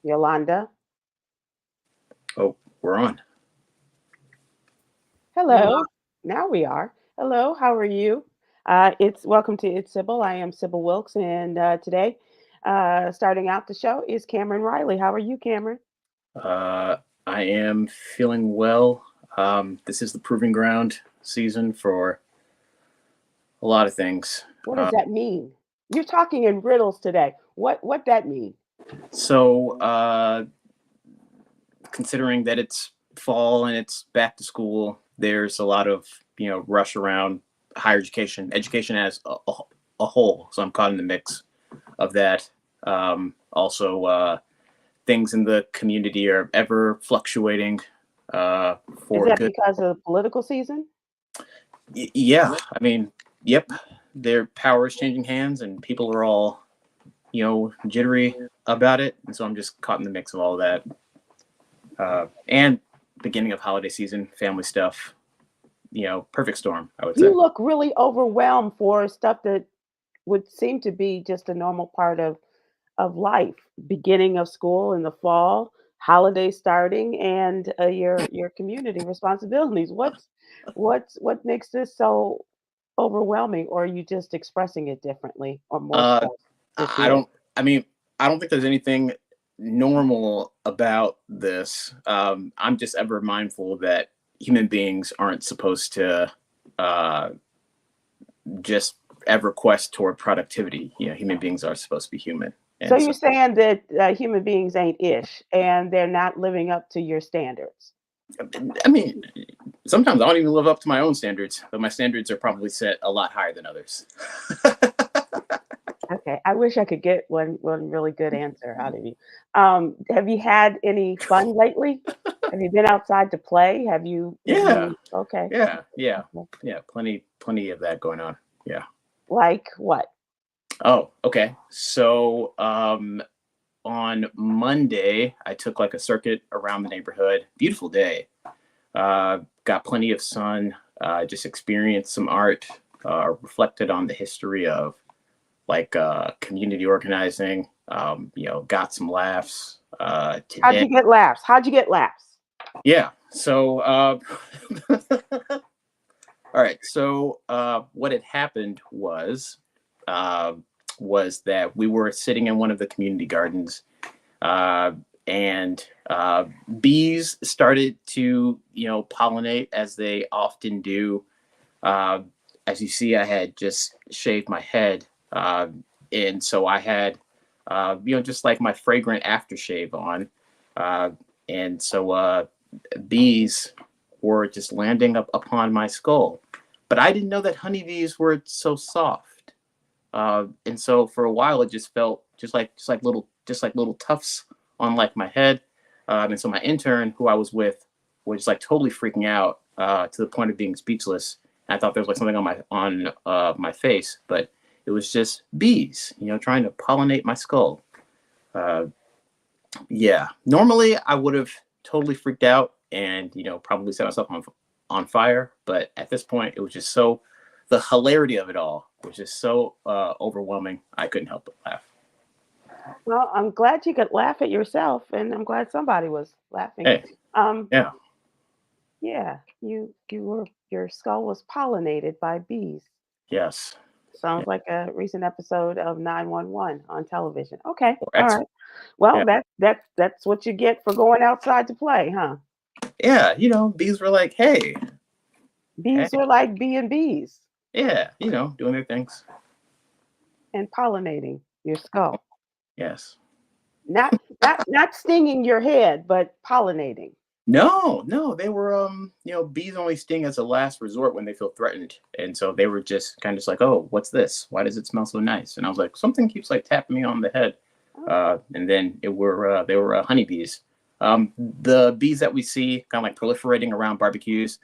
Yolanda. Oh, we're on. Hello. Now we are. Hello. How are you? It's welcome to It's Sybil. I am Sybil Wilkes, and today, starting out the show is Cameron Riley. How are you, Cameron? Uh, I am feeling well. This is the proving ground season for a lot of things. What does Uh, that mean? You're talking in riddles today. What that mean? so, considering that it's fall and it's back to school, there's a lot of rush around higher education as a whole. So I'm caught in the mix of that. Also, things in the community are ever fluctuating Is for that good. because of the political season? Yeah, I mean, yep, their power is changing hands, and people are all, jittery about it. And so I'm just caught in the mix of all of that. And beginning of holiday season, family stuff. Perfect storm, I would You say. look really overwhelmed for stuff that would seem to be just a normal part of life. Beginning of school in the fall, holidays starting, and your community responsibilities. What makes this so overwhelming, or are you just expressing it differently or more Uh, so this I year? don't. I mean, I don't think there's anything normal about this. I'm just ever mindful that human beings aren't supposed to uh, just ever quest toward productivity. Human beings are supposed to be human, So and so you're saying that human beings ain't ish, and they're not living up to your standards. I mean, sometimes I don't even live up to my own standards, but my standards are probably set a lot higher than others. Okay, I wish I could get one really good answer out of you. Have you had any fun lately? Have you been outside to play? Have Yeah, you okay? yeah, Okay. yeah. Plenty of that going on. Yeah. Like what? Oh, okay. So, on Monday, I took like a circuit around the neighborhood. Beautiful day. Got plenty of sun. Just experienced some art. Reflected on the history of like community organizing. Got some laughs How'd today. you get laughs? How'd you get laughs? Yeah. So, all right. So, what had happened uh, was that we were sitting in one of the community gardens, uh, and bees started to, pollinate as they often do. Uh, as you see, I had just shaved my head, and so I had, just like my fragrant aftershave on, uh, and so bees were just landing up upon my skull. But I didn't know that honeybees were so soft, and so for a while it just felt just like little tufts on like my head. And so my intern, who I was with, was like totally freaking out to the point of being speechless. And I thought there was like something on my face, but it was just bees, trying to pollinate my skull. Uh, yeah, normally I would have totally freaked out and probably set myself on fire. But at this point, it was just so the hilarity of it all was just so overwhelming. I couldn't help but laugh. Well, I'm glad you could laugh at yourself, and I'm glad somebody was laughing. Hey, Um, yeah, yeah, your skull was pollinated by bees. yes, yeah, Sounds like a recent episode of 911 on television. Okay, or all X. right. Well, Yeah, that's what you get for going outside to play, huh? yeah. Bees were like, hey, hey, Bees are like being bees yeah, doing their things. and pollinating your skull. Yes. Not stinging your head, but pollinating. No, no, they were bees only sting as a last resort when they feel threatened. And so they were just kind of just like, "Oh, what's this? Why does it smell so nice?" And I was like, "Something keeps like tapping me on the head." Oh, And then they were honeybees. The bees that we see kind of like proliferating around barbecues,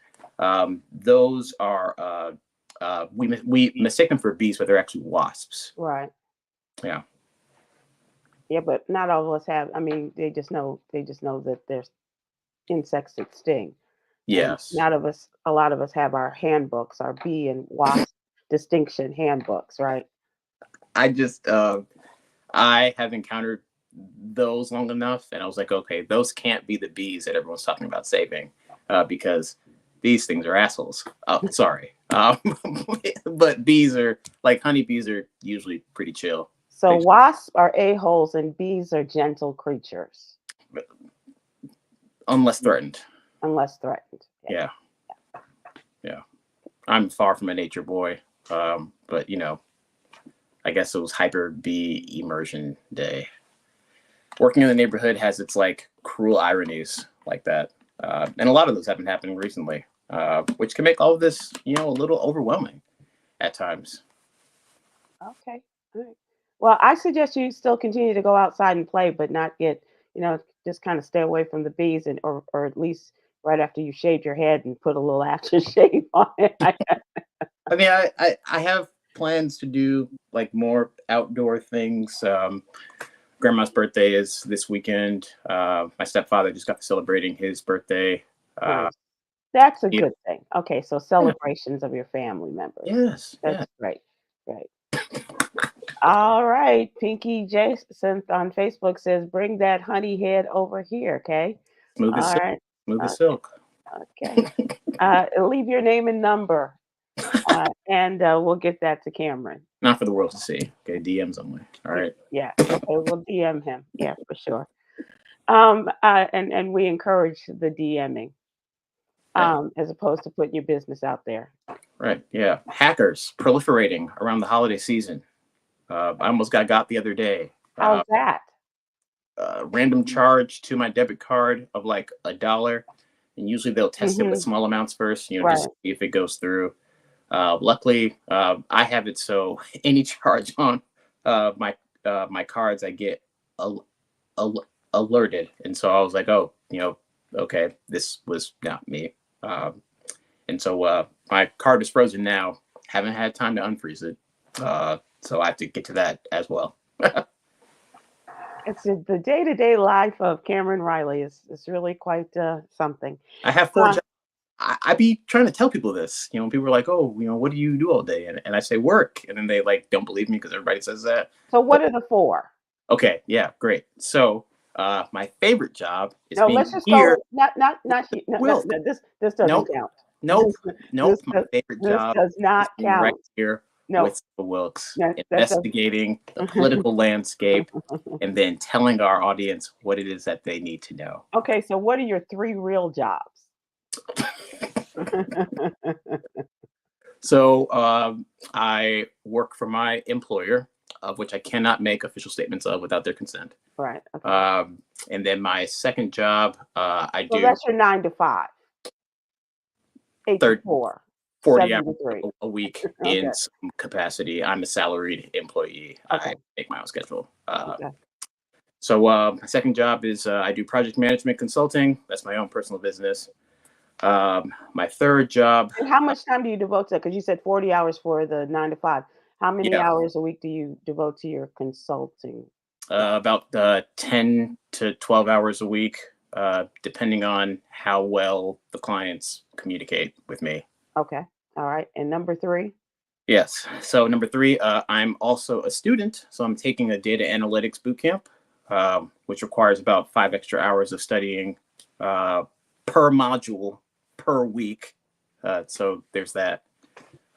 those are we mistake them for bees, but they're actually wasps. right. Yeah. Yeah, but not all of us have. I mean, they just know that there's insects that sting, and Yes. not of us. A lot of us have our handbooks, our bee and wasp distinction handbooks, right? I just I have encountered those long enough, and I was like, okay, those can't be the bees that everyone's talking about saving, because these things are assholes. Oh, sorry. But bees are like honeybees are usually pretty chill. So wasps are a-holes and bees are gentle creatures. Unless threatened. Unless threatened. Yeah. I'm far from a nature boy, but I guess it was hyper bee immersion day. Working in the neighborhood has its like cruel ironies like that, and a lot of those have been happening recently, which can make all of this a little overwhelming at times. Okay. All right. Well, I suggest you still continue to go outside and play, but not get, just kind of stay away from the bees, and or at least right after you shaved your head and put a little aftershave on it. I mean, I have plans to do like more outdoor things. Grandma's birthday is this weekend. My stepfather just got to celebrating his birthday. Nice. That's a good thing. Okay, so celebrations of your family members. Yes. That's great. Great. All right. Pinky Jason on Facebook says, bring that honey head over here, okay? Smooth as silk. Right. Smooth as silk. Okay. Leave your name and number, and we'll get that to Khameron. Not for the world to see. Okay, DMs only. All right. Yeah. Okay, we'll DM him. Yeah, for sure. And we encourage the DMing, as opposed to putting your business out there. Right. Yeah. Hackers proliferating around the holiday season. I almost got the other day. How's that? Random charge to my debit card of like $1, and usually they'll test it with small amounts first, just see if it goes through. Luckily, I have it so any charge on my cards, I get alerted, and so I was like, oh, okay, this was not me, and so my card is frozen now. Haven't had time to unfreeze it, so I have to get to that as well. It's the day-to-day life of Khameron Riley is really quite something. I have 4 jobs. I be trying to tell people this. People are like, "Oh, what do you do all day?" And I say work, and then they like don't believe me because everybody says that. So what are the 4? Okay, yeah, great. So my favorite job is being let's just here. Go. Not here. No, this doesn't count. Nope. My favorite job does not is being count. right here with Sybil Wilkes, No, investigating the political landscape and then telling our audience what it is that they need to know. Okay, so what are your 3 real jobs? So I work for my employer, of which I cannot make official statements of without their consent. Right. Okay. And then my second job, I do. So that's your 9 to 5. 8 to 4. 40 hours a week in some capacity. I'm a salaried employee. Okay. I make my own schedule. So my second job is I do project management consulting. That's my own personal business. My third job. And how much time do you devote to? Because you said 40 hours for the 9 to 5. How many hours a week do you devote to your consulting? About 10 to 12 hours a week, depending on how well the clients communicate with me. Okay. All right. And number 3? Yes. So number 3, I'm also a student. So I'm taking a data analytics bootcamp, which requires about 5 extra hours of studying per module per week. So there's that.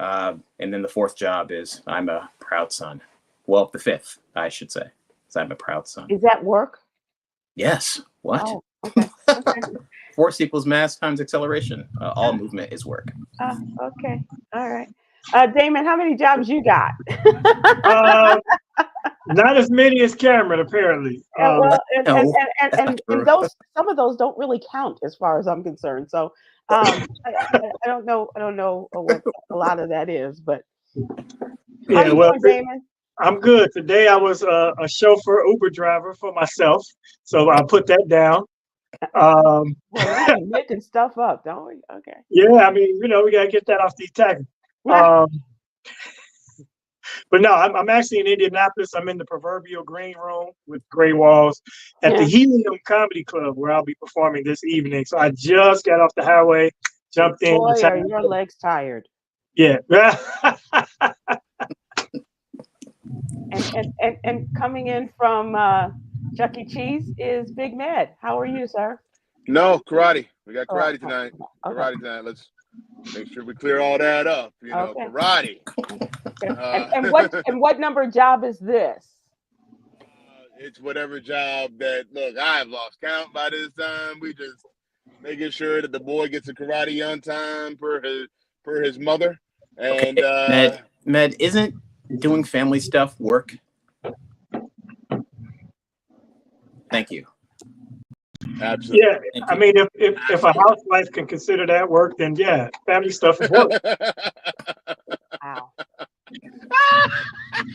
And then the 4th job is I'm a proud son. Well, the 5th, I should say. So I'm a proud son. Is that work? Yes. What? Oh, okay. Force equals mass times acceleration. All movement is work. Okay. All right. Damon, how many jobs you got? Not as many as Khameron, apparently. And those, some of those don't really count as far as I'm concerned. So I don't know what a lot of that is, but how you doing, Damon? I'm good. Today I was a chauffeur, Uber driver for myself, so I put that down. Well, we're making stuff up, don't we? Okay. Yeah, I mean, we gotta get that off these taxes. But no, I'm actually in Indianapolis. I'm in the proverbial green room with gray walls at the Helium Comedy Club, where I'll be performing this evening. So I just got off the highway, jumped in. Boy, are your legs tired? Yeah. and coming in from Chuck E. Cheese is Big Mad. How are you, sir? No, karate. We got Oh, karate tonight. okay. Karate tonight. Let's make sure we clear all that up. Okay. Karate. And what number job is this? It's whatever job that, look, I have lost count by this time. We just making sure that the boy gets a karate on time per his mother. And Med, isn't doing family stuff work? Thank you. Absolutely. Yeah, I mean, if a housewife can consider that work, then yeah, family stuff is work. Wow.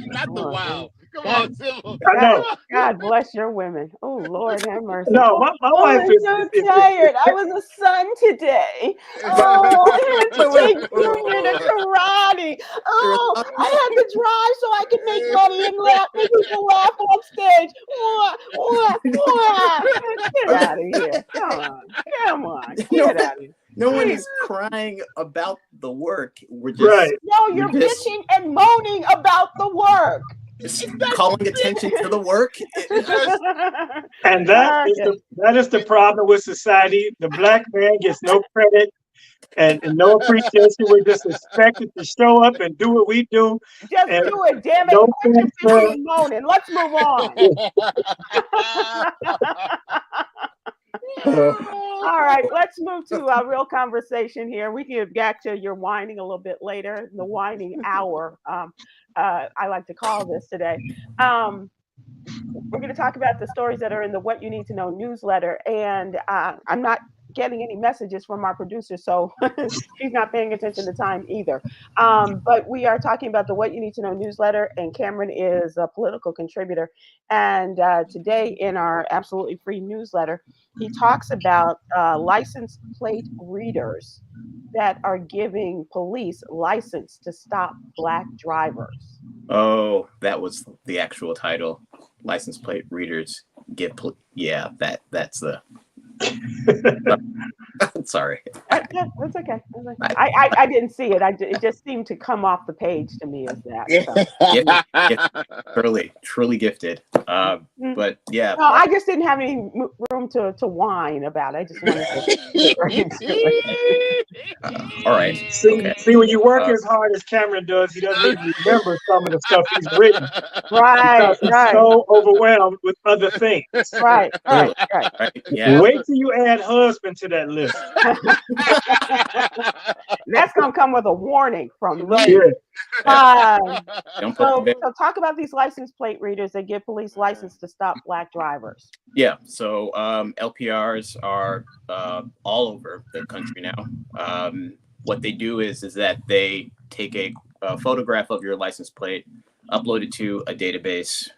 Not the wow. Come on, Sybil. I know. God bless your women. Oh, Lord have mercy. No, my wife I'm is so tired. I was a son today. Oh, I had to take Junior to karate. Oh, I had to drive so I could make money and make people laugh on stage. Get out of here. Come on. Get out of here. No one is crying about the work. We're just right. No, you're bitching and moaning about the work. Just calling attention to the work. And that is the problem with society. The black man gets no credit and no appreciation. We're just expected to show up and do what we do. Just do it, damn it. No Bitching and moaning. Let's move on. All right, let's move to a real conversation here. We can get back to your whining a little bit later, the whining hour. I like to call this today. We're going to talk about the stories that are in the What You Need to Know newsletter, and I'm not getting any messages from our producer, so she's not paying attention to time either. But we are talking about the What You Need to Know newsletter, and Khameron is a political contributor. And today in our absolutely free newsletter, he talks about license plate readers that are giving police license to stop Black drivers. Oh, that was the actual title. License plate readers give that's the sorry. That's okay. I didn't see it. It just seemed to come off the page to me as that. So. Truly gifted. But yeah. No, I just didn't have any room to whine about it. I just wanted to. All right. See, when you work as hard as Khameron does, he doesn't even remember some of the stuff he's written. Right. He's so overwhelmed with other things. Right. Yeah. Wait till you add husband to that list. That's gonna come with a warning from me. So talk about these license plate readers that give police license to stop Black drivers. Yeah, so LPRs are all over the country now. What they do is that they take a photograph of your license plate, upload it to a database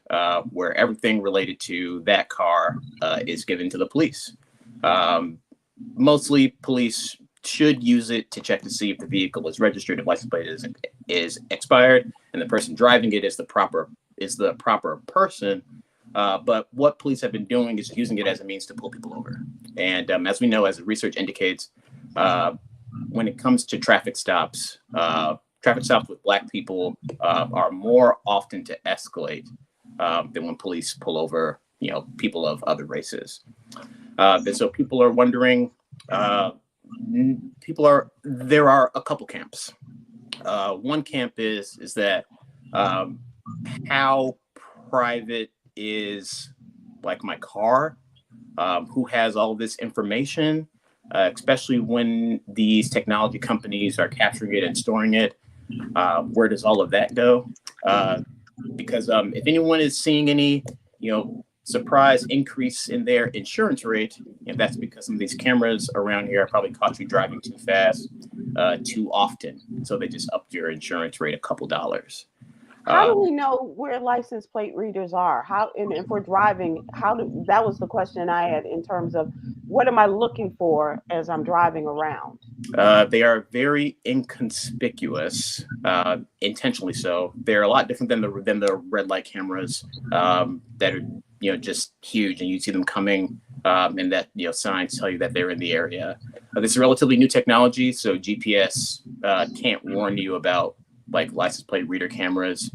where everything related to that car is given to the police. Mostly police should use it to check to see if the vehicle is registered, if license plate is expired, and the person driving it is the proper person. But what police have been doing is using it as a means to pull people over. And as we know, as the research indicates, when it comes to traffic stops with Black people are more often to escalate than when police pull over, people of other races. And so people are wondering. There are a couple camps. One camp is that how private is like my car, who has all this information, especially when these technology companies are capturing it and storing it. Where does all of that go? Because if anyone is seeing any, surprise increase in their insurance rate, and that's because some of these cameras around here probably caught you driving too fast, too often. So they just upped your insurance rate a couple dollars. How do we know where license plate readers are? And if we're driving, that was the question I had in terms of what am I looking for as I'm driving around? They are very inconspicuous, intentionally so. They're a lot different than the red light cameras that are just huge, and you see them coming, and that signs tell you that they're in the area. This is relatively new technology, so GPS can't warn you about like license plate reader cameras.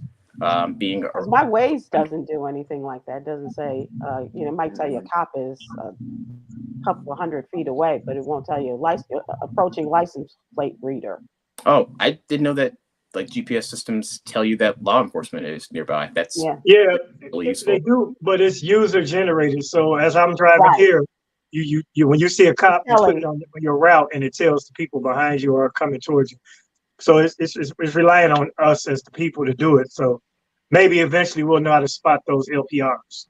being 'Cause my Waze doesn't do anything like that. It doesn't say, it might tell you a cop is a couple of 100 feet away, but it won't tell you approaching license plate reader. Oh, I didn't know that like GPS systems tell you that law enforcement is nearby. That's Yeah. Yeah, really useful. they do, but it's user generated. So as I'm driving Right. here, you when you see a cop, you put telling. it on your route, and it tells the people behind you or coming towards you. So it's relying on us as the people to do it. So maybe eventually we'll know how to spot those LPRs.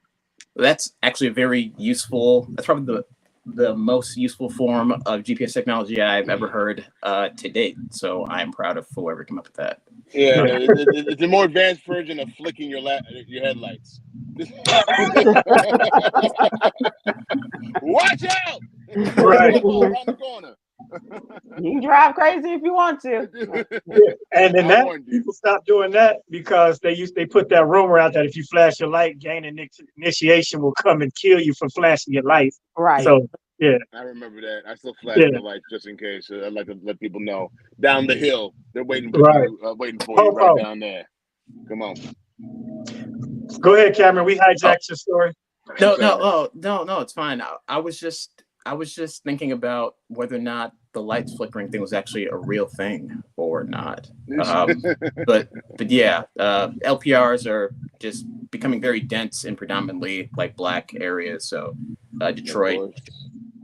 That's actually a very useful. That's probably the most useful form of GPS technology I've ever heard to date. So I'm proud of whoever came up with that. Yeah, it's a more advanced version of flicking your headlights. Watch out! Right. Around the corner. You can drive crazy if you want to. Yeah. And then I that warned you. people stopped doing that because they put that rumor out that if you flash your light, gain initiation will come and kill you for flashing your light. Right. So yeah. I remember that. I still flash Yeah. my lights just in case. I'd like to let people know. Down the hill, they're waiting for Right. you. Waiting for you right down there. Come on. Go ahead, Khameron. We hijacked your story. No, it's fine. I was just thinking about whether or not the lights flickering thing was actually a real thing or not. But yeah, LPRs are just becoming very dense in predominantly like black areas. So Detroit,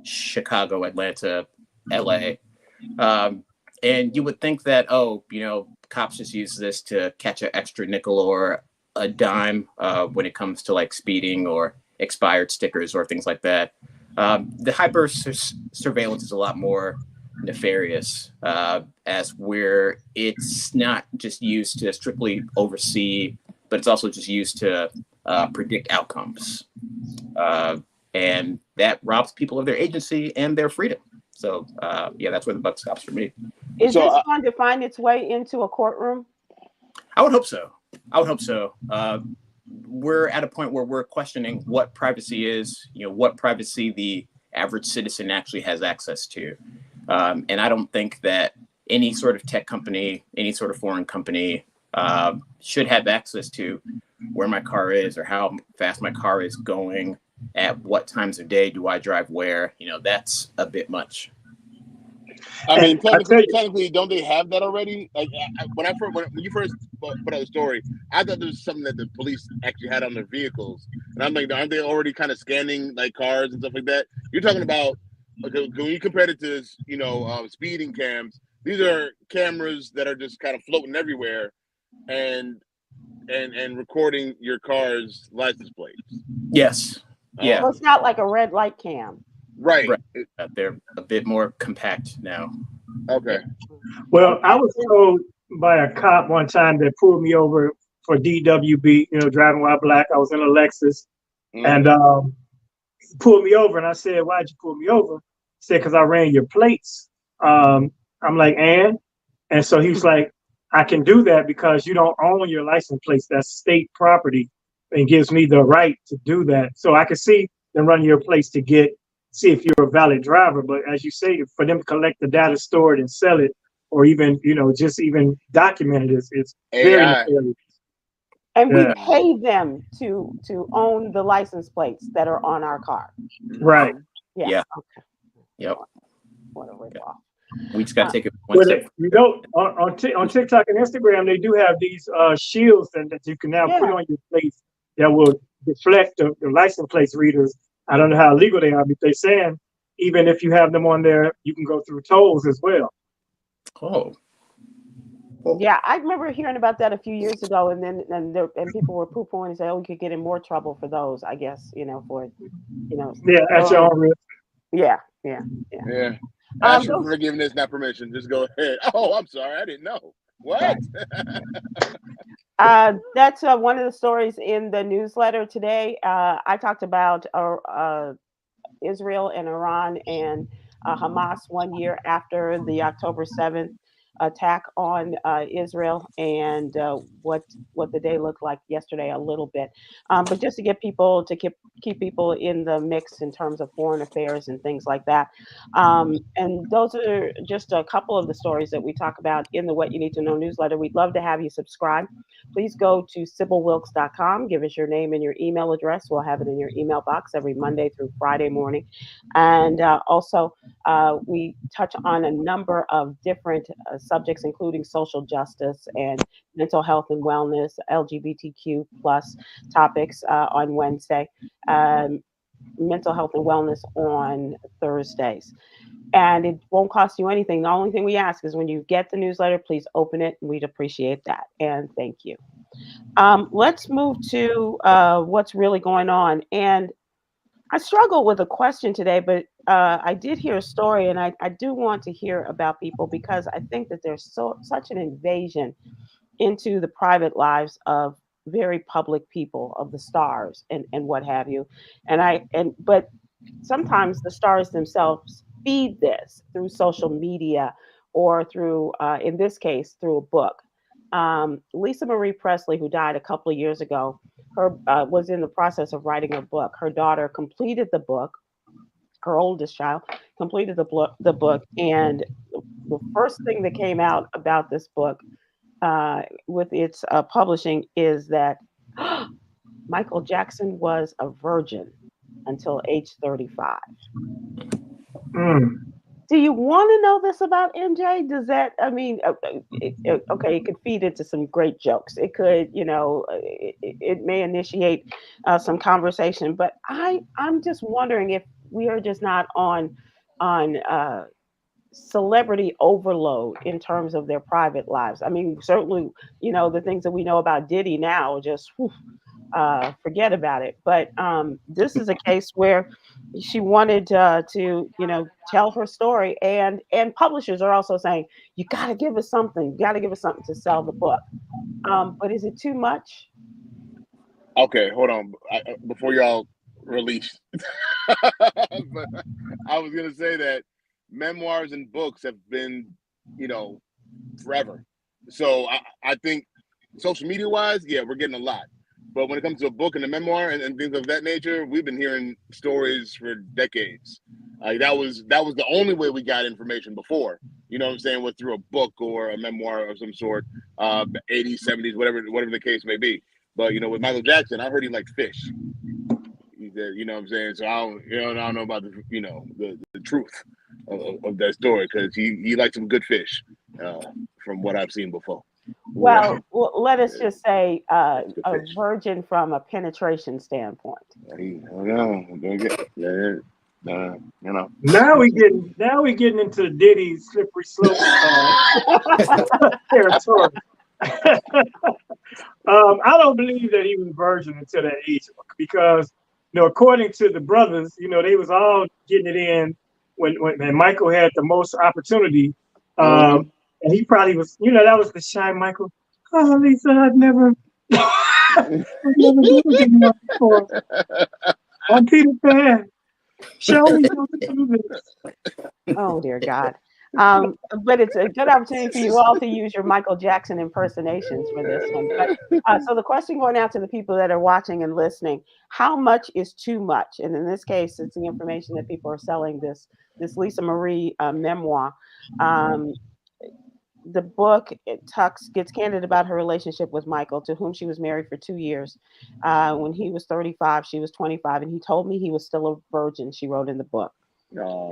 Chicago, Atlanta, LA. And you would think that, cops just use this to catch an extra nickel or a dime when it comes to like speeding or expired stickers or things like that. The hyper surveillance is a lot more nefarious as where it's not just used to strictly oversee, but it's also just used to predict outcomes. And that robs people of their agency and their freedom. So that's where the buck stops for me. Is this going to find its way into a courtroom? I would hope so. We're at a point where we're questioning what privacy is, what privacy the average citizen actually has access to. And I don't think that any sort of tech company, any sort of foreign company should have access to where my car is or how fast my car is going, at what times of day do I drive where. That's a bit much. I mean, technically, don't they have that already? Like when you first put out the story, I thought there was something that the police actually had on their vehicles, and I'm like, aren't they already kind of scanning like cars and stuff like that? You're talking about when you compare it to speeding cams. These are cameras that are just kind of floating everywhere, and recording your car's license plates. Yes. Yeah. So it's not like a red light cam. Right. They're a bit more compact now. Okay. Well, I was told by a cop one time that pulled me over for DWB, driving while black. I was in a Lexus, and he pulled me over, and I said, "Why'd you pull me over?" He said, "Because I ran your plates." I'm like, and so he was like, "I can do that because you don't own your license plates. That's state property, and gives me the right to do that. So I can see them running your plates to see if you're a valid driver. But as you say, for them to collect the data, store it, and sell it, or even just even document it, it's very nefarious. And we pay them to own the license plates that are on our car. Right. Yeah. Okay. Yep. What a ripoff. We just got to take it one step. On TikTok and Instagram, they do have these shields that you can now put on your plates that will deflect the license plate readers. I don't know how legal they are, but they're saying even if you have them on there, you can go through tolls as well. Oh. Yeah, I remember hearing about that a few years ago, and people were poo-pooing and saying, "Oh, we could get in more trouble for those." I guess for Yeah, that's your own risk. Yeah. Ask for forgiveness, not permission. Just go ahead. Oh, I'm sorry, I didn't know. What? That's one of the stories in the newsletter today. I talked about Israel and Iran and Hamas 1 year after the October 7th attack on Israel and what the day looked like yesterday a little bit. But just to get people to keep people in the mix in terms of foreign affairs and things like that. And those are just a couple of the stories that we talk about in the What You Need to Know newsletter. We'd love to have you subscribe. Please go to SybilWilkes.com. Give us your name and your email address. We'll have it in your email box every Monday through Friday morning. And also, we touch on a number of different subjects, including social justice and mental health and wellness, LGBTQ plus topics on Wednesday, mental health and wellness on Thursdays. And it won't cost you anything. The only thing we ask is when you get the newsletter, please open it. We'd appreciate that. And thank you. Let's move to what's really going on. And I struggled with a question today, but I did hear a story, and I do want to hear about people because I think that there's such an invasion into the private lives of very public people, of the stars and what have you. But sometimes the stars themselves feed this through social media or through, in this case, through a book. Lisa Marie Presley, who died a couple of years ago, was in the process of writing a book. Her daughter completed the book. Her oldest child completed the book, and the first thing that came out about this book, with its publishing, is that Michael Jackson was a virgin until age 35. Do you want to know this about MJ? Does that, I mean, okay, it could feed into some great jokes. It could, it may initiate some conversation, but I'm just wondering if we are just not on celebrity overload in terms of their private lives. I mean, certainly, the things that we know about Diddy now, just forget about it. But this is a case where she wanted to, tell her story, and publishers are also saying, you got to give us something. You got to give us something to sell the book. But is it too much? Okay, hold on. Before y'all release, but I was gonna say that memoirs and books have been, forever. So I think social media wise, yeah, we're getting a lot. But when it comes to a book and a memoir and things of that nature, we've been hearing stories for decades. That was the only way we got information before. You know what I'm saying? Was through a book or a memoir of some sort, 80s, 70s, whatever the case may be. But with Michael Jackson, I heard he liked fish. He said, you know what I'm saying? So I don't know about the truth of that story, because he liked some good fish, from what I've seen before. Well, let us just say a virgin from a penetration standpoint. Now we getting into Diddy slippery slope territory. I don't believe that he was a virgin until that age, because according to the brothers, they was all getting it in when Michael had the most opportunity. And he probably was, that was the shy Michael. Oh, Lisa, I've never given up before. I'm Peter Pan. Show me how to do this. Oh, dear God. But it's a good opportunity for you all to use your Michael Jackson impersonations for this one. But, so the question going out to the people that are watching and listening, how much is too much? And in this case, it's the information that people are selling, this Lisa Marie memoir. The book gets candid about her relationship with Michael, to whom she was married for 2 years. When he was 35, she was 25, and he told me he was still a virgin, she wrote in the book.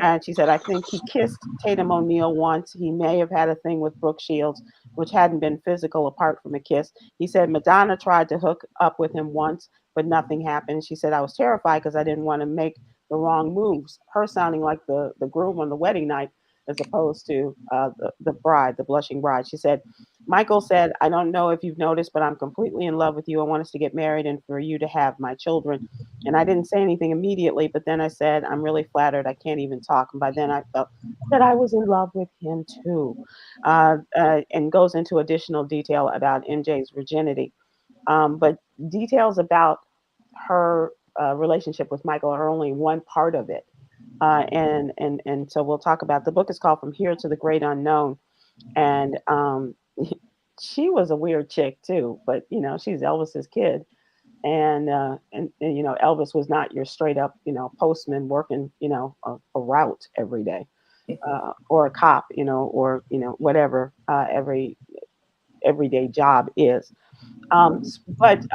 And she said, I think he kissed Tatum O'Neal once. He may have had a thing with Brooke Shields, which hadn't been physical apart from a kiss. He said Madonna tried to hook up with him once, but nothing happened. She said, I was terrified because I didn't want to make the wrong moves. Her sounding like the groom on the wedding night, as opposed to the bride, the blushing bride. She said, Michael said, I don't know if you've noticed, but I'm completely in love with you. I want us to get married and for you to have my children. And I didn't say anything immediately, but then I said, I'm really flattered. I can't even talk. And by then I felt that I was in love with him too. And goes into additional detail about MJ's virginity. But details about her relationship with Michael are only one part of it. And so we'll talk about, the book is called From Here to the Great Unknown. and she was a weird chick too. But she's Elvis's kid, and Elvis was not your straight up postman working a route every day, or a cop, or whatever every everyday job is. But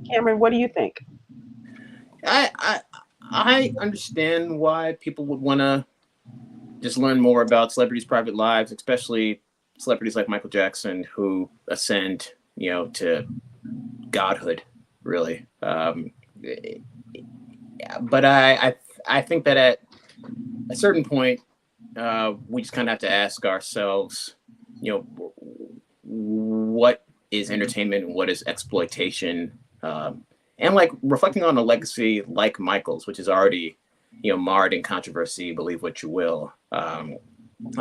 Cameron, what do you think? I understand why people would want to just learn more about celebrities' private lives, especially celebrities like Michael Jackson, who ascend, to godhood, really. But I think that at a certain point, we just kind of have to ask ourselves, what is entertainment and what is exploitation? And like reflecting on a legacy like Michael's, which is already, marred in controversy, believe what you will. I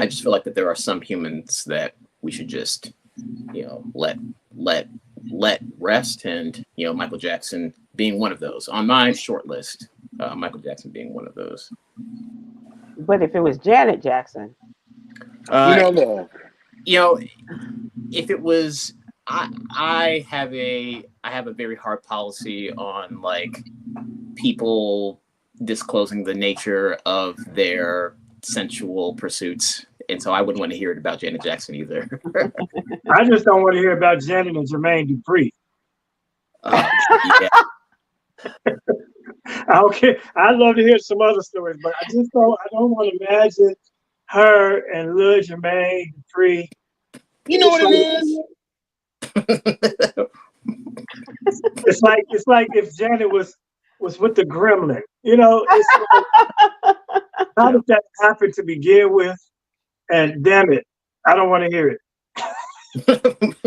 just feel like that there are some humans that we should just, let rest, and Michael Jackson being one of those on my short list. Michael Jackson being one of those. But if it was Janet Jackson, Look, if it was, I have a very hard policy on like people disclosing the nature of their sensual pursuits, and so I wouldn't want to hear it about Janet Jackson either. I just don't want to hear about Janet and Jermaine Dupri. Yeah. Okay, I'd love to hear some other stories, but I don't want to imagine her and Lil Jermaine Dupri. you know what it is? It's like if Janet was with the Gremlin. It's like, how did that happen to begin with? And damn it, I don't want to hear it.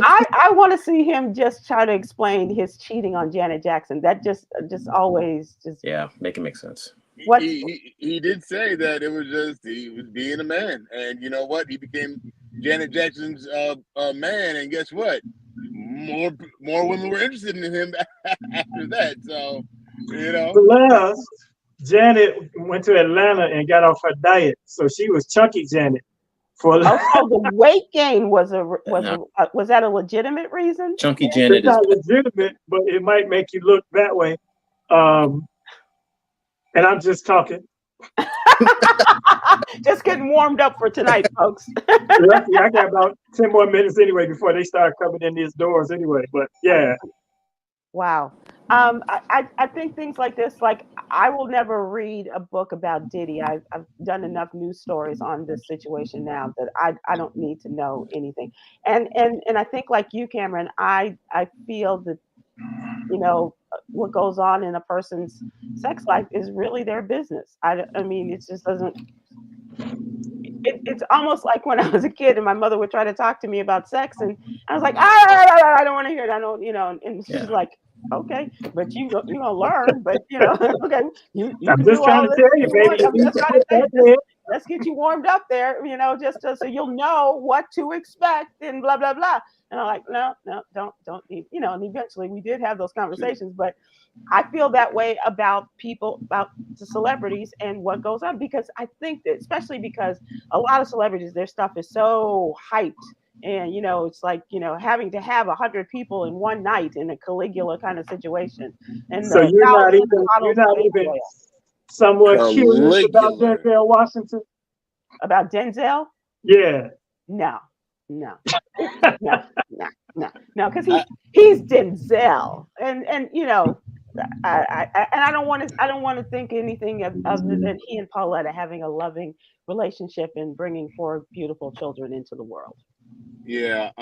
I want to see him just try to explain his cheating on Janet Jackson. That just always just make it make sense. What He did say that it was just he was being a man, and you know what? He became Janet Jackson's man, and guess what? More women were interested in him after that. So Plus, Janet went to Atlanta and got off her diet, so she was chunky Janet. Also, the weight gain was that a legitimate reason? Chunky Janet it's not legitimate, but it might make you look that way. And I'm just talking. Just getting warmed up for tonight, folks. Lucky, I got about 10 more minutes anyway before they start coming in these doors anyway. But yeah. Wow. I think things like this, like I will never read a book about Diddy. I've done enough news stories on this situation now that I don't need to know anything. And I think like you, Cameron, I feel that what goes on in a person's sex life is really their business. I mean, it just doesn't. It's almost like when I was a kid and my mother would try to talk to me about sex, and I was like, I don't want to hear it. I don't, and she's like, okay, but you gonna learn, but okay, I'm just trying to tell you, baby. I'm just trying to say, let's get you warmed up there, just so you'll know what to expect and blah blah blah. And I'm like, no, don't, and eventually we did have those conversations, but I feel that way about people, about the celebrities and what goes on, because I think that, especially because a lot of celebrities, their stuff is so hyped. And, it's like, having to have 100 people in one night in a Caligula kind of situation. And so you're not even somewhat curious about Denzel Washington? About Denzel? Yeah. No, because he's Denzel, and I don't want to think anything other than he and Pauletta having a loving relationship and bringing 4 beautiful children into the world. Yeah.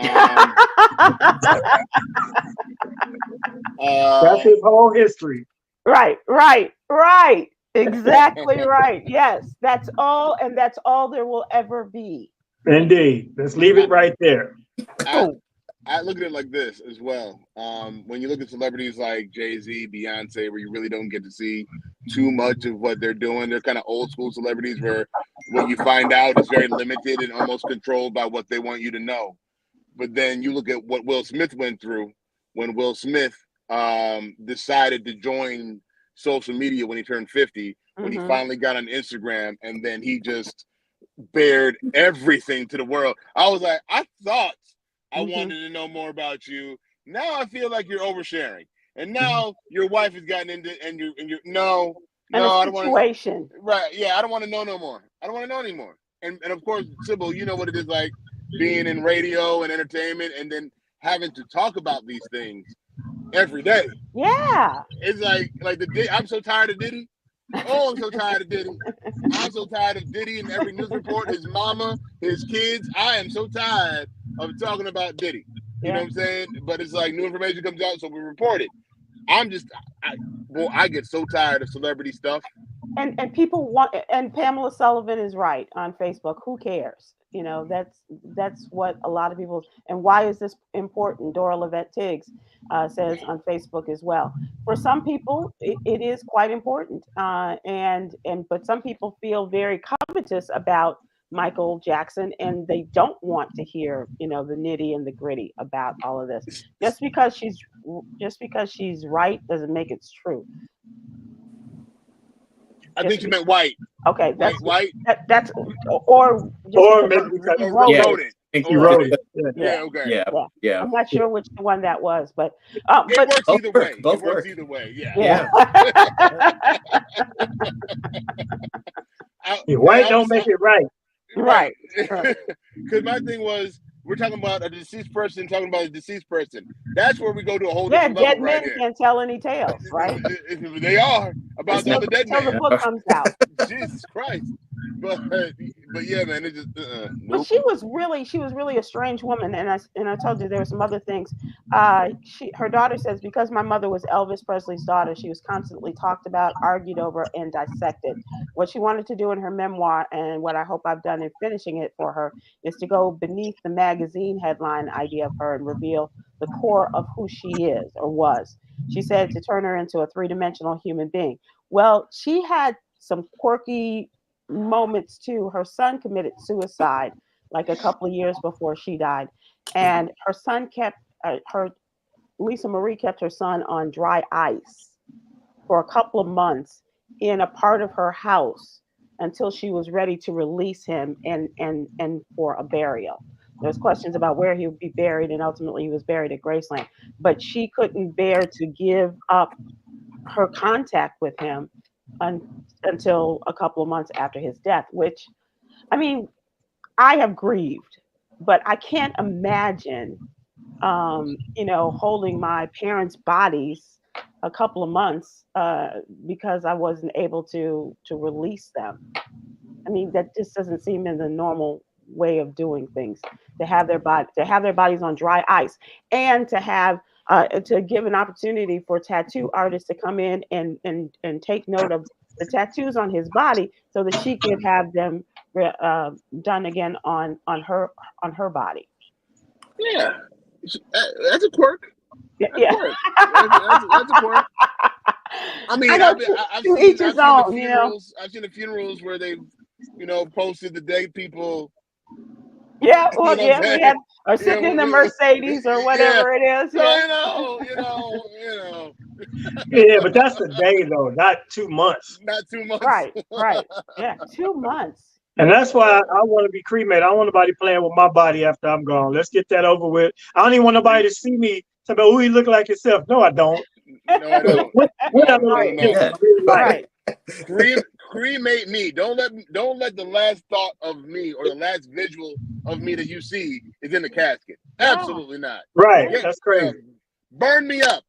That's his whole history. Right. Exactly right. Yes, that's all, and that's all there will ever be. Indeed. Let's leave it right there. I look at it like this as well. When you look at celebrities like Jay-Z, Beyonce, where you really don't get to see too much of what they're doing, they're kind of old school celebrities where what you find out is very limited and almost controlled by what they want you to know. But then you look at what Will Smith went through when Will Smith decided to join social media when he turned 50, when he finally got on Instagram, and then he just bared everything to the world. I was like, I thought I Mhm. wanted to know more about you. Now I feel like you're oversharing, and now your wife has gotten into and you're no, And I a don't want to. situation. Right? Yeah, I don't want to know no more. I don't want to know anymore. And of course, Sybil, you know what it is like being in radio and entertainment, and then having to talk about these things every day. Yeah. It's like I'm so tired of Diddy. Oh, I'm so tired of Diddy. I'm so tired of Diddy and every news report, his mama, his kids. I am so tired of talking about Diddy. You know what I'm saying? But it's like new information comes out, so we report it. I get so tired of celebrity stuff. And people want, and Pamela Sullivan is right on Facebook. Who cares? You know, that's what a lot of people. And why is this important? Dora Levette Tiggs says on Facebook as well. For some people, it is quite important, but some people feel very covetous about Michael Jackson, and they don't want to hear, you know, the nitty and the gritty about all of this. Just because she's right doesn't make it true. I think you meant white. Okay, White. That's or maybe because he wrote it. it. He wrote it. Yeah. Okay. Yeah. I'm not sure which one that was, but It works both either work, way. both It works work. either way. yeah. White don't make it right. Right. Because my thing was, we're talking about a deceased person talking about a deceased person. That's where we go to a whole Yeah, different dead level men right here. can't tell any tales, right? They are about the other dead Until the man. book comes out. Jesus Christ. But yeah, man, it just But nope. she was really a strange woman, and I told you there were some other things. Her daughter says, because my mother was Elvis Presley's daughter, she was constantly talked about, argued over, and dissected. What she wanted to do in her memoir, and what I hope I've done in finishing it for her, is to go beneath the magazine headline idea of her and reveal the core of who she is or was. She said to turn her into a three-dimensional human being. Well, she had some quirky moments too. Her son committed suicide like a couple of years before she died, and her son kept her Lisa Marie kept her son on dry ice for a couple of months in a part of her house until she was ready to release him and for a burial. There's questions about where he would be buried, and ultimately he was buried at Graceland. But she couldn't bear to give up her contact with him until a couple of months after his death, which, I mean, I have grieved, but I can't imagine, holding my parents' bodies a couple of months because I wasn't able to release them. I mean, that just doesn't seem in the normal way of doing things. To have their bodies on dry ice, and to give an opportunity for tattoo artists to come in and take note of the tattoos on his body so that she could have them done again on her body. Yeah, that's a quirk. Yeah. That's a quirk. I mean, I've seen the funerals where they've, posted the dead people. Yeah, well, we had or sitting in the Mercedes or whatever it is. Yeah. Yeah, but that's a day though, not 2 months. Not 2 months. Right. Yeah, 2 months. And that's why I want to be cremated. I don't want nobody playing with my body after I'm gone. Let's get that over with. I don't even want nobody to see me talk about who he look like himself. No, I don't. No, I don't. Right. Cremate me. Don't let the last thought of me or the last visual of me that you see is in the casket. Yeah. Absolutely not. Right. That's crazy. Burn me up.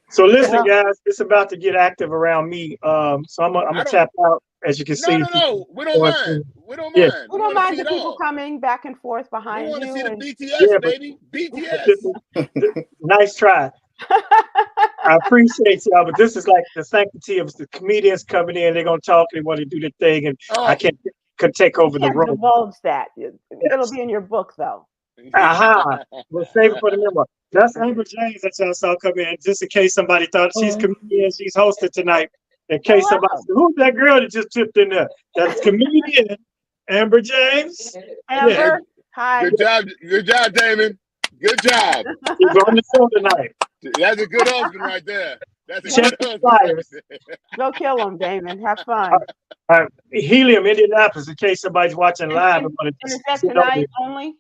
So listen, guys, it's about to get active around me. So I'm gonna tap out, as you can see. No. We don't mind. We don't Yeah. mind. We don't mind the people coming back and forth behind you. We want to see the BTS, baby. BTS. Nice try. I appreciate y'all, but this is like the sanctity of the comedians coming in. They're gonna talk. They want to do their thing, and I could take over the room. Divulge that. It'll be in your book, though. Aha! We'll save it for the memoir. That's Amber James that y'all saw come in, just in case somebody thought she's comedian. She's hosted tonight. In case somebody said, who's that girl that just tipped in there? That's comedian Amber James. Amber, hi. Good job, Damon. Good job. He's on the show tonight. That's a good husband right there. That's a good husband. Go kill him, Damon. Have fun. Helium, Indianapolis, in case somebody's watching live and want And to is that sit over tonight there. only?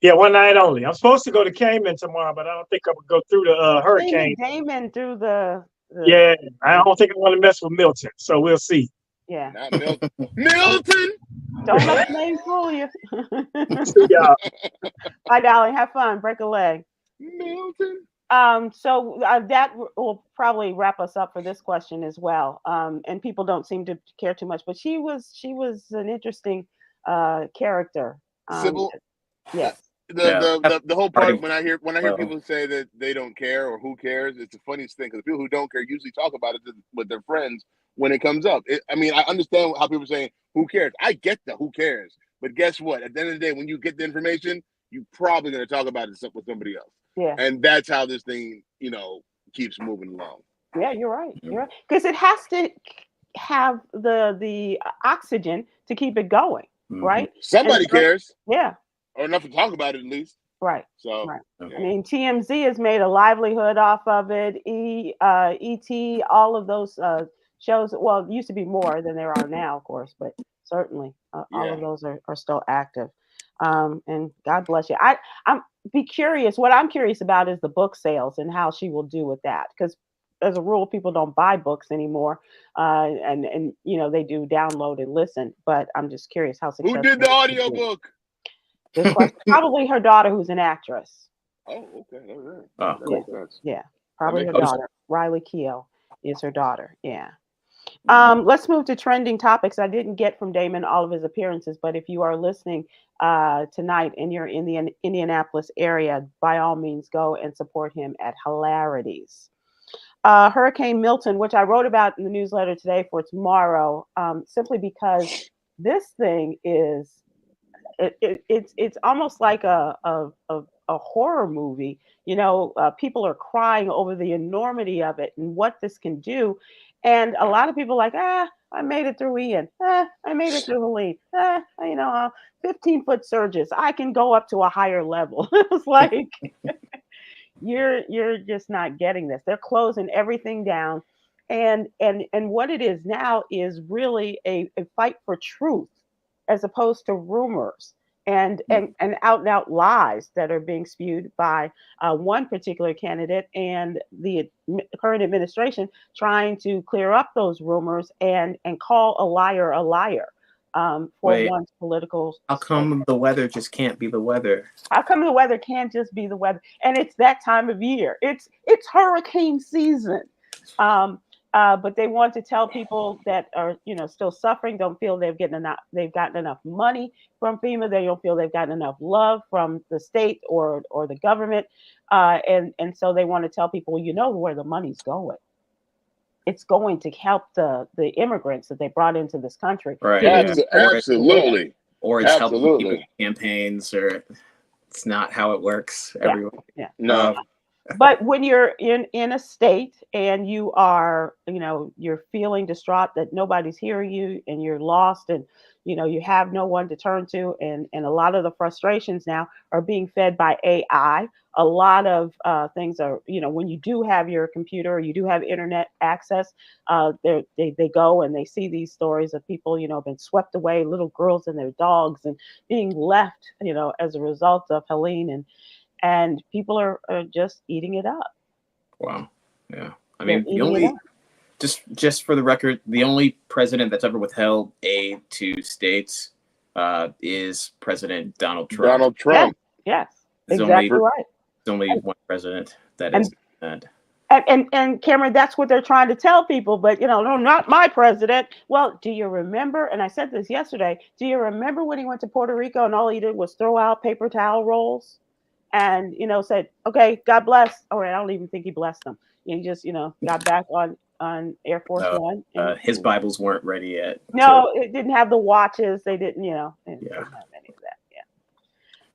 Yeah, one night only. I'm supposed to go to Cayman tomorrow, but I don't think I would go through the hurricane. Damon through the Yeah, I don't think I want to mess with Milton, so we'll see. yeah. Not Milton. Milton. Don't let the name fool you. See y'all. Bye, darling. Have fun. Break a leg. Milton. So that will probably wrap us up for this question as well. And people don't seem to care too much, but she was an interesting character. Sybil. Yes. The whole part when I hear Well. people say that they don't care or who cares, it's the funniest thing because people who don't care usually talk about it with their friends when it comes up. I mean, I understand how people are saying who cares. I get the who cares, but guess what? At the end of the day, when you get the information, you're probably going to talk about it with somebody else. Yeah. And that's how this thing, keeps moving along. Yeah, you're right. You're right. Because it has to have the oxygen to keep it going, right? Somebody cares. Yeah. Or enough to talk about it at least. Right. So, right. Yeah. I mean, TMZ has made a livelihood off of it. ET, all of those shows. Well, it used to be more than there are now, of course, but certainly all of those are still active. And God bless you. I'm curious. What I'm curious about is the book sales and how she will do with that, because as a rule, people don't buy books anymore, and they do download and listen. But I'm just curious how successful. Who did the audiobook? Good question. Probably her daughter, who's an actress. Oh, okay. All right. Oh, That yeah. makes sense. Yeah, probably her makes daughter. Riley Keough is her daughter. Yeah. Let's move to trending topics. I didn't get from Damon all of his appearances, but if you are listening tonight and you're in the Indianapolis area, by all means, go and support him at Hilarities. Hurricane Milton, which I wrote about in the newsletter today for tomorrow, simply because this thing is. It's almost like a horror movie. People are crying over the enormity of it and what this can do. And a lot of people are like, I made it through Ian. I made it through Helene. 15-foot surges. I can go up to a higher level. It's like, you're just not getting this. They're closing everything down. And what it is now is really a fight for truth, as opposed to rumors and out and out lies that are being spewed by one particular candidate and the current administration trying to clear up those rumors and call a liar for one's political. How come the weather just can't be the weather? How come the weather can't just be the weather? And it's that time of year. It's hurricane season. But they want to tell people that are, still suffering, don't feel they've gotten enough money from FEMA. They don't feel they've gotten enough love from the state or the government. And so they want to tell people, where the money's going. It's going to help the immigrants that they brought into this country. Right. Absolutely. Or it's helping people campaigns, or it's not how it works everywhere. Yeah. No. But when you're in a state and you are, you're feeling distraught that nobody's hearing you and you're lost and, you have no one to turn to. And a lot of the frustrations now are being fed by AI. A lot of things are, when you do have your computer or you do have internet access, they go and they see these stories of people, been swept away, little girls and their dogs, and being left, as a result of Helene, and people are just eating it up. Wow. Yeah. I mean, the only, just for the record, the only president that's ever withheld aid to states is President Donald Trump. Donald Trump. Yes, exactly right. There's only one president that is that. And Khameron, that's what they're trying to tell people, but no, not my president. Well, do you remember? And I said this yesterday. Do you remember when he went to Puerto Rico and all he did was throw out paper towel rolls? And, said, okay, God bless. All right, I don't even think he blessed them. He just, got back on Air Force One. And, his Bibles weren't ready yet. No, it didn't have the watches. They didn't, they didn't have any of that.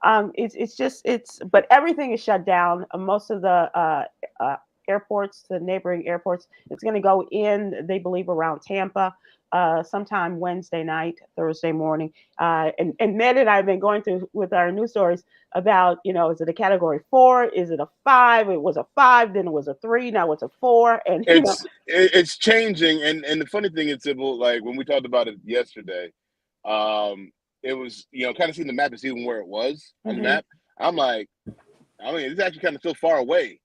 Yeah. But everything is shut down. Most of the airports, to neighboring airports. It's going to go in, they believe, around Tampa sometime Wednesday night, Thursday morning. And Ned and I have been going through with our news stories about, is it a category 4? Is it a 5? It was a 5, then it was a 3, now it's a 4. And it's changing. And the funny thing is, Sybil, like when we talked about it yesterday, it was, kind of seeing the map and seeing where it was on the map. I'm like, it's actually kind of still far away.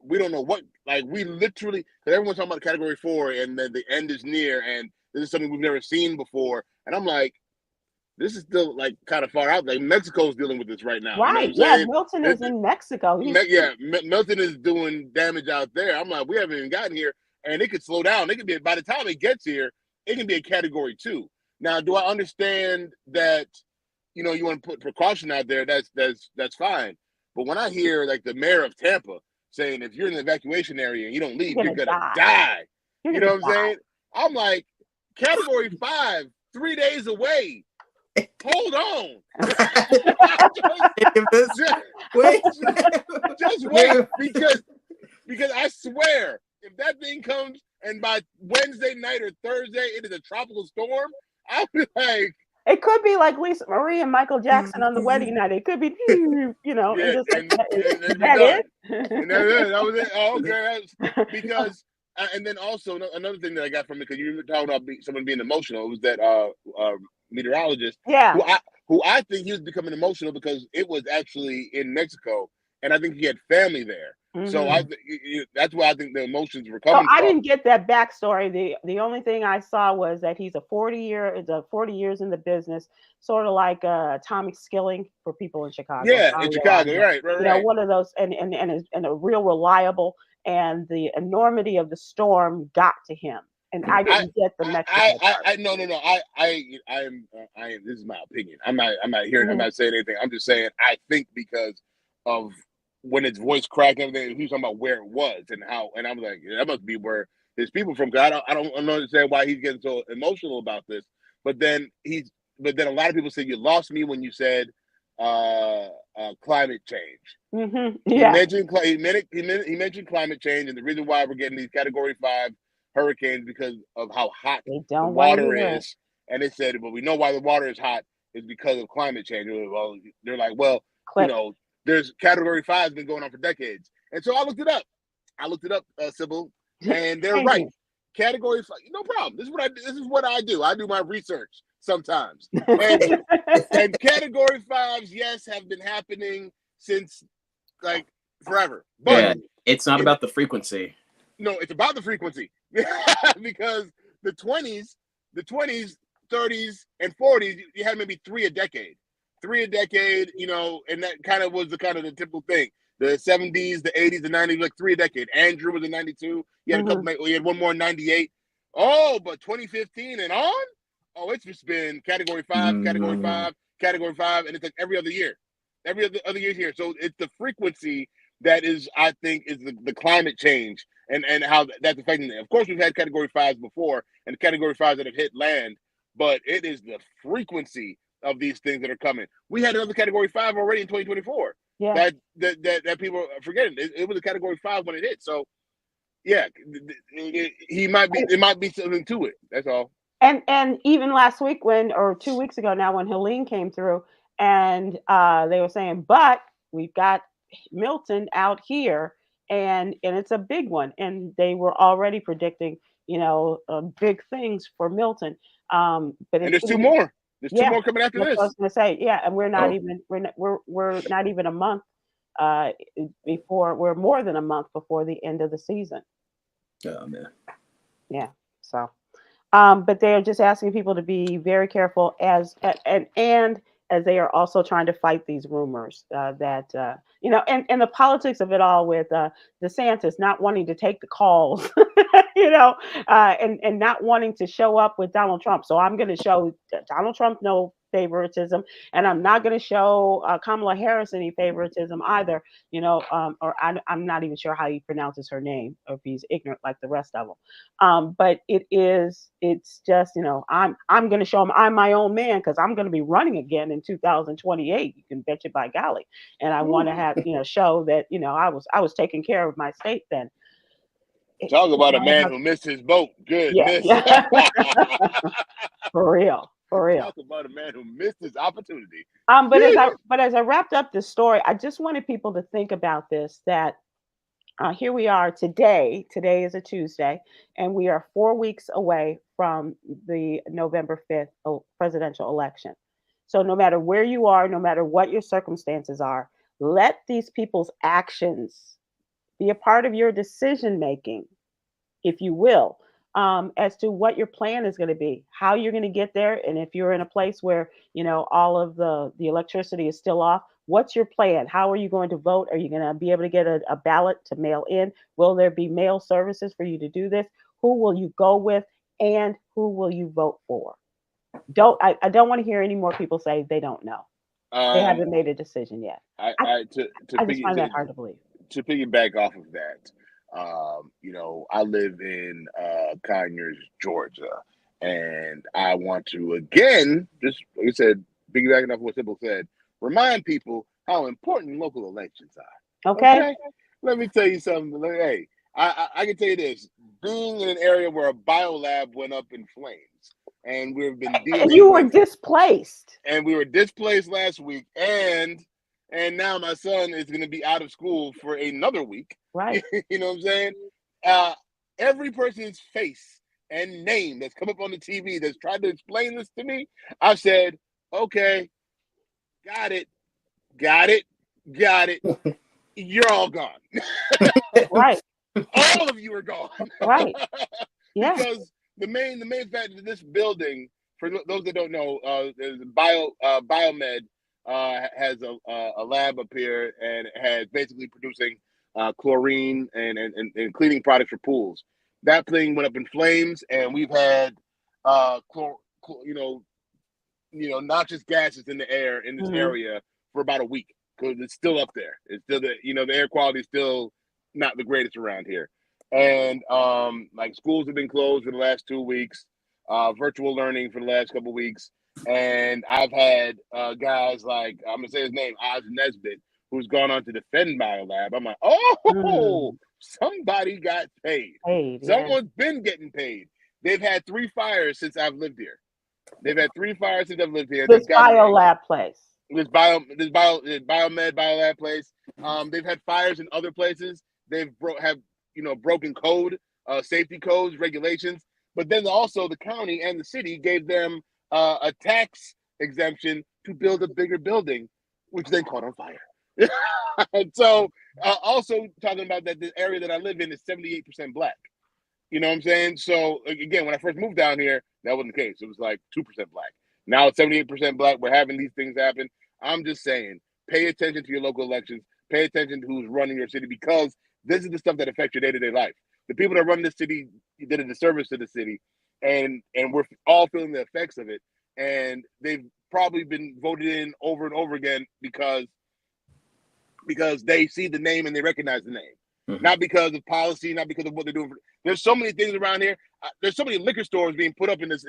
We don't know what, like, we literally, because everyone's talking about category 4 and then the end is near and this is something we've never seen before. And I'm like, this is still like kind of far out. Like Mexico's dealing with this right now. Right. Yeah. Milton is in Mexico. Milton is doing damage out there. I'm like, we haven't even gotten here and it could slow down. It could be, by the time it gets here, it can be a category 2. Now, do I understand that, you want to put precaution out there? That's fine. But when I hear like the mayor of Tampa saying, if you're in the evacuation area and you don't leave, you're gonna die. You know what I'm saying? I'm like, category 5, 3 days away. Hold on. just wait, because I swear, if that thing comes and by Wednesday night or Thursday it is a tropical storm, I'll be like, it could be like Lisa Marie and Michael Jackson on the wedding night. It could be, that was it. Oh, okay, because and then also another thing that I got from it, because you were talking about someone being emotional, was that meteorologist, who I think he was becoming emotional because it was actually in Mexico, and I think he had family there. So that's why I think the emotions were coming. I didn't get that backstory. The only thing I saw was that he's 40 years in the business, sort of like Tommy Skilling for people in Chicago. Yeah, in Chicago, right. One of those, and a real reliable. And the enormity of the storm got to him, and I didn't get the Mexico part. No. I am. This is my opinion. I'm not hearing. I'm not saying anything. I'm just saying I think because of when his voice cracked and everything, he was talking about where it was and how, and I'm like, that must be where his people from. God, I don't understand why he's getting so emotional about this. But then a lot of people say you lost me when you said climate change. He mentioned climate change, and the reason why we're getting these category 5 hurricanes because of how hot the water is. And it said, well, we know why the water is hot is because of climate change. Well, they're like, well, there's category 5 has been going on for decades. And so I looked it up, Sybil, and they're right. Category 5, no problem. This is what I do. I do my research sometimes. And category 5s, yes, have been happening since like forever. But it's not about the frequency. No, it's about the frequency. Because the 20s, 30s, and 40s, you had maybe 3 a decade. 3 a decade, and that kind of was the typical thing. The 70s, the 80s, the 90s, like 3 a decade. Andrew was in 92. He had a couple. He had one more in 98. Oh, but 2015 and on. Oh, it's just been category 5, category 5, category 5, and it's like every other year here. So it's the frequency that is, I think, is the climate change and how that's affecting it. Of course, we've had category 5s before and category 5s that have hit land, but it is the frequency of these things that are coming. We had another category 5 already in 2024. Yeah, that people are forgetting. It was a category 5 when it hit. So, yeah, it might be something to it. That's all. And even last week or 2 weeks ago now, when Helene came through, and they were saying, but we've got Milton out here, and it's a big one, and they were already predicting, big things for Milton. But there's 2 more. There's 2 more coming after this. I was going to say, and we're not even a month before. We're more than a month before the end of the season. Oh man. Yeah. So. But they are just asking people to be very careful and as they are also trying to fight these rumors that and the politics of it all with DeSantis not wanting to take the calls, and not wanting to show up with Donald Trump. So I'm going to show Donald Trump no favoritism, and I'm not going to show Kamala Harris any favoritism either. Or I'm not even sure how he pronounces her name, or if he's ignorant like the rest of them. But it's just I'm going to show him I'm my own man, because I'm going to be running again in 2028. You can bet you by golly, and I want to have show that I was taking care of my state then. Talk about a all man about- who missed his boat. yeah, Goodness. yeah. For real, for real. Talk about a man who missed his opportunity. But as I wrapped up this story, I just wanted people to think about this. That here we are today. Today is a Tuesday, and we are 4 weeks away from the November 5th presidential election. So no matter where you are, no matter what your circumstances are, let these people's actions be a part of your decision making, if you will, as to what your plan is going to be, how you're going to get there, and if you're in a place where all of the electricity is still off, what's your plan? How are you going to vote? Are you going to be able to get a ballot to mail in? Will there be mail services for you to do this? Who will you go with, and who will you vote for? I don't want to hear any more people say they don't know. They haven't made a decision yet. I just find that hard to believe. To piggyback off of that, I live in Conyers, Georgia, and I want to again, just like I said, piggybacking off what Sybil said, remind people how important local elections are. Okay. Let me tell you something. Hey, I can tell you this: being in an area where a biolab went up in flames, and we've been dealing. And you were displaced. And we were displaced last week, and now my son is going to be out of school for another week. Right. You know what I'm saying? Every person's face and name that's come up on the TV that's tried to explain this to me, I've said, okay, got it. You're all gone. Right. All of you are gone. Right. Yeah. Because the main fact that this building, for those that don't know, there's Biomed has a lab up here and has basically producing chlorine and cleaning products for pools. That thing went up in flames, and we've had noxious gases in the air in this area for about a week because it's still up there. It's still the air quality is still not the greatest around here. And like schools have been closed for the last 2 weeks, virtual learning for the last couple of weeks. And I've had guys like, I'm going to say his name, Oz Nesbitt, who's gone on to defend Biolab. I'm like, somebody got paid. Someone's been getting paid. They've had 3 fires since I've lived here. This biolab place. This Biomed Biolab place. They've had fires in other places. They've broken code, safety codes, regulations. But then also the county and the city gave them a tax exemption to build a bigger building, which then caught on fire. And so also talking about that the area that I live in is 78% black. You know what I'm saying? So again, when I first moved down here, that wasn't the case. It was like 2% black. Now it's 78% black. We're having these things happen. I'm just saying, pay attention to your local elections. Pay attention to who's running your city, because this is the stuff that affects your day-to-day life. The people that run this city did a disservice to the city, and we're all feeling the effects of it. And they've probably been voted in over and over again because they see the name and they recognize the name. Not because of policy, not because of what they're doing. There's so many things around here. There's so many liquor stores being put up in this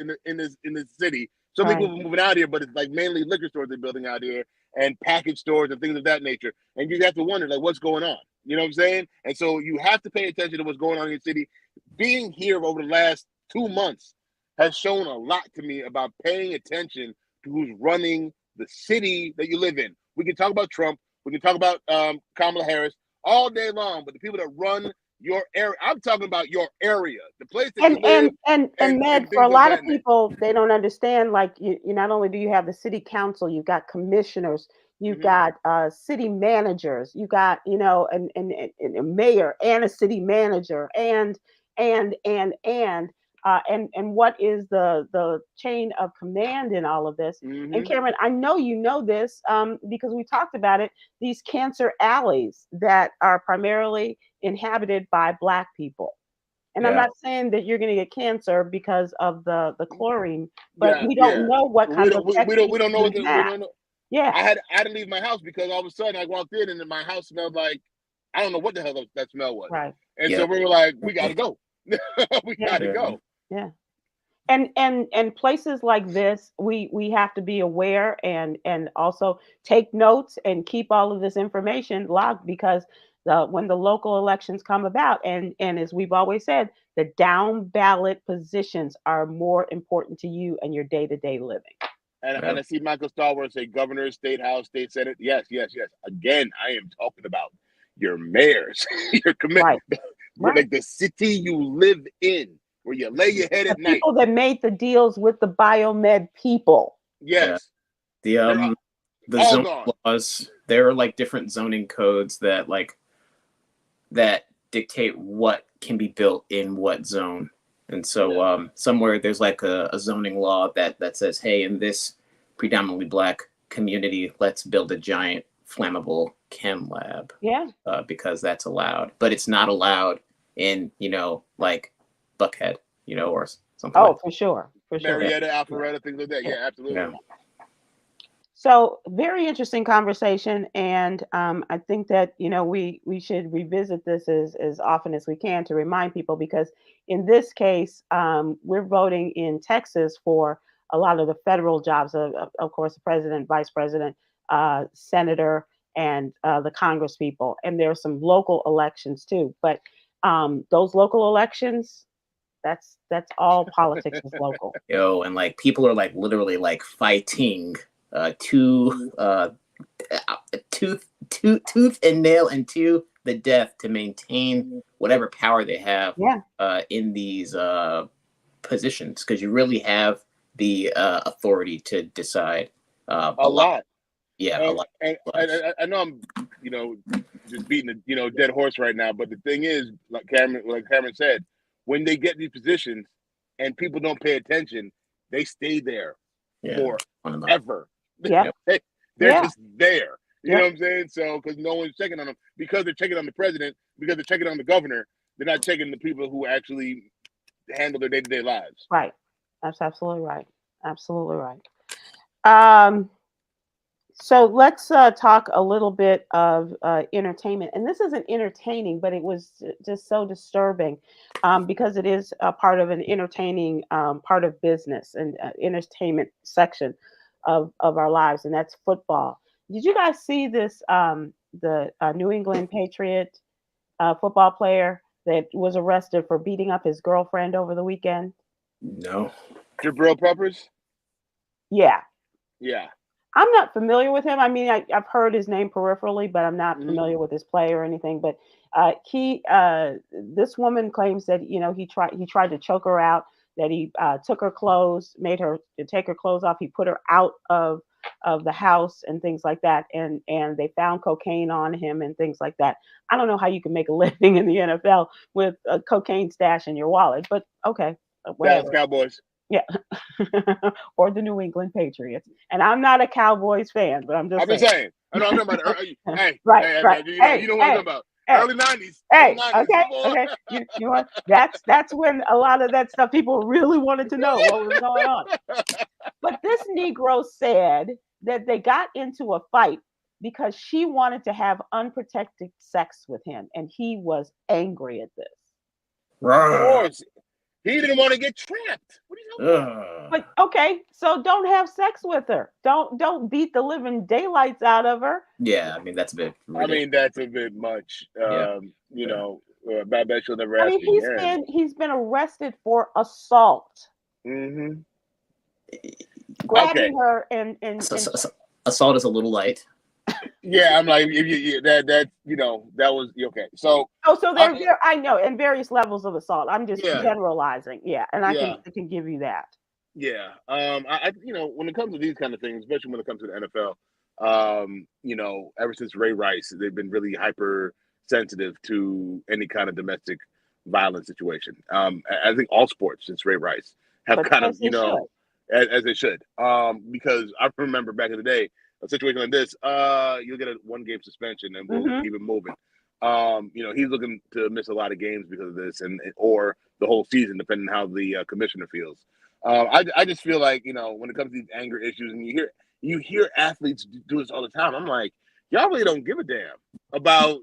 city. So many people moving out here, but it's like mainly liquor stores they're building out here and package stores and things of that nature. And you have to wonder, like, what's going on? You know what I'm saying? And so you have to pay attention to what's going on in your city. Being here over the last 2 months has shown a lot to me about paying attention to who's running the city that you live in. We can talk about Trump. We can talk about Kamala Harris all day long, but the people that run your area, I'm talking about your area, the place that you live. And Med, for a lot of people, they don't understand, like, you not only do you have the city council, you've got commissioners, you've got city managers, you got, and a mayor and a city manager and what is the chain of command in all of this. And Khameron, I know you know this because we talked about it, these cancer alleys that are primarily inhabited by Black people. And I'm not saying that you're going to get cancer because of the chlorine, but we don't know what kind of effect we don't know what we don't know. Yeah. I had to leave my house because all of a sudden I walked in and then my house smelled like, I don't know what the hell that smell was. Right. And so we were like, we got to go. We got to go. Yeah. And places like this, we have to be aware and also take notes and keep all of this information logged, because when the local elections come about, and as we've always said, the down ballot positions are more important to you and your day-to-day living. And I see Michael Star say governor, state house, state senate. Yes. Again, I am talking about your mayors, your committee, Right. like the city you live in, where you lay your head The at night. people that made the deals with the biomed people. Yes. The zoning laws, there are like different zoning codes that dictate what can be built in what zone. And so somewhere there's like a zoning law that says, hey, in this predominantly Black community, let's build a giant flammable chem lab. Yeah. Because that's allowed. But it's not allowed in, like Buckhead, or something like that. For sure. Marietta, Alpharetta, things like that. Yeah, absolutely. Yeah. So very interesting conversation. And I think that, we should revisit this as often as we can to remind people, because in this case, we're voting in Texas for a lot of the federal jobs, of course, the president, vice president, senator, and the Congress people. And there are some local elections too. But those local elections, that's all politics is local. And like people are like literally like fighting tooth and nail into the death to maintain whatever power they have in these positions, because you really have the authority to decide a lot. Yeah, a lot. And I know I'm, just beating a dead horse right now, but the thing is, like Khameron said, when they get these positions and people don't pay attention, they stay there forever. Yeah. They're just there. You know what I'm saying? So, because no one's checking on them, because they're checking on the president, because they're checking on the governor, they're not checking the people who actually handle their day-to-day lives. Right. That's absolutely right. Absolutely right. So let's talk a little bit of entertainment. And this isn't entertaining, but it was just so disturbing because it is a part of an entertaining part of business and entertainment section of our lives, and that's football. Did you guys see this, the New England Patriot football player that was arrested for beating up his girlfriend over the weekend? No. Jabril Peppers? Yeah. Yeah. I'm not familiar with him. I mean, I've heard his name peripherally, but I'm not familiar with his play or anything. But this woman claims that he tried to choke her out, that he took her clothes, made her take her clothes off. He put her out of the house and things like that. And they found cocaine on him and things like that. I don't know how you can make a living in the NFL with a cocaine stash in your wallet, but okay, whatever. Dallas Cowboys. Yeah. Or the New England Patriots. And I'm not a Cowboys fan, but I'm just saying. I know I'm talking about hey, right. You know what I'm talking about. Early 90s. Hey, 90s, okay. You know what? That's when a lot of that stuff people really wanted to know what was going on. But this Negro said that they got into a fight because she wanted to have unprotected sex with him, and he was angry at this. Of course. He didn't want to get trapped. What are you talking about? But okay, so don't have sex with her. Don't beat the living daylights out of her. Yeah, I mean that's a bit ridiculous. I mean that's a bit much. Bet she'll never ask me again. He's been arrested for assault. Mm-hmm. Grabbing her and assault is a little light. Yeah, I'm like that was okay. So there I know, and various levels of assault. I'm just generalizing. Yeah, and I can give you that. Yeah. I when it comes to these kind of things, especially when it comes to the NFL, ever since Ray Rice, they've been really hypersensitive to any kind of domestic violence situation. I think all sports since Ray Rice have kind of, as they should. Because I remember back in the day, a situation like this, you'll get a 1-game suspension and we'll keep it moving. He's looking to miss a lot of games because of this, or the whole season, depending on how the commissioner feels. I just feel like when it comes to these anger issues, and you hear athletes do this all the time. I'm like, y'all really don't give a damn about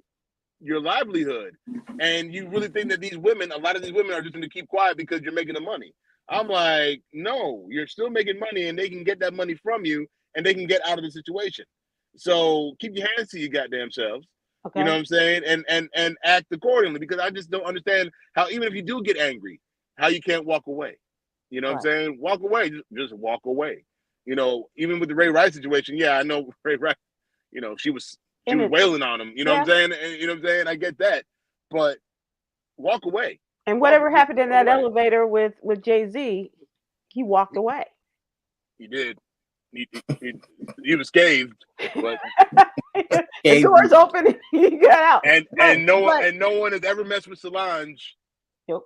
your livelihood, and you really think that a lot of these women are just going to keep quiet because you're making the money. I'm like, no, you're still making money, and they can get that money from you, and they can get out of the situation. So keep your hands to your goddamn selves. And don't let these anger issues, and you hear athletes do this all the time. I'm like, y'all really don't give a damn about your livelihood, and you really think that these women, a lot of these women are just going to keep quiet because you're making the money. I'm like, no, you're still making money, and they can get that money from you, and they can get out of the situation. So keep your hands to your goddamn selves. Okay. You know what I'm saying? And act accordingly, because I just don't understand how, even if you do get angry, how you can't walk away. You know what I'm saying? Walk away. Just walk away. You know, even with the Ray Rice situation, yeah, I know Ray Rice, you know, she was wailing on him. You know what I'm saying? And, you know what I'm saying? I get that. But walk away. And whatever happened in that elevator with Jay-Z, he walked away. He did. He was scathed, but the doors open and he got out. And no one has ever messed with Solange. Yep.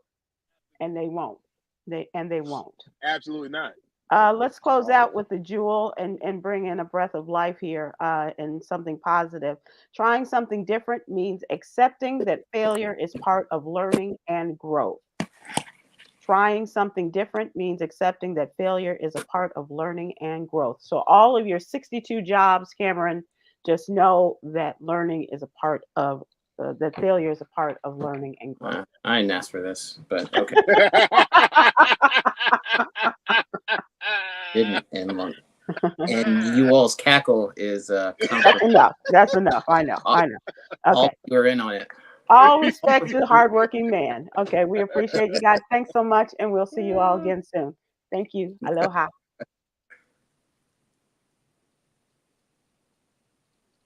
And they won't. They won't. Absolutely not. Let's close out with the jewel and bring in a breath of life here and something positive. Trying something different means accepting that failure is part of learning and growth. Trying something different means accepting that failure is a part of learning and growth. So all of your 62 jobs, Khameron, just know that learning is a part of that failure is a part of learning and growth. I didn't ask for this, but okay. Didn't and you all's cackle is that's enough. That's enough. I know. Okay, we're in on it. All respect to the hardworking man. Okay, we appreciate you guys. Thanks so much, and we'll see you all again soon. Thank you. Aloha.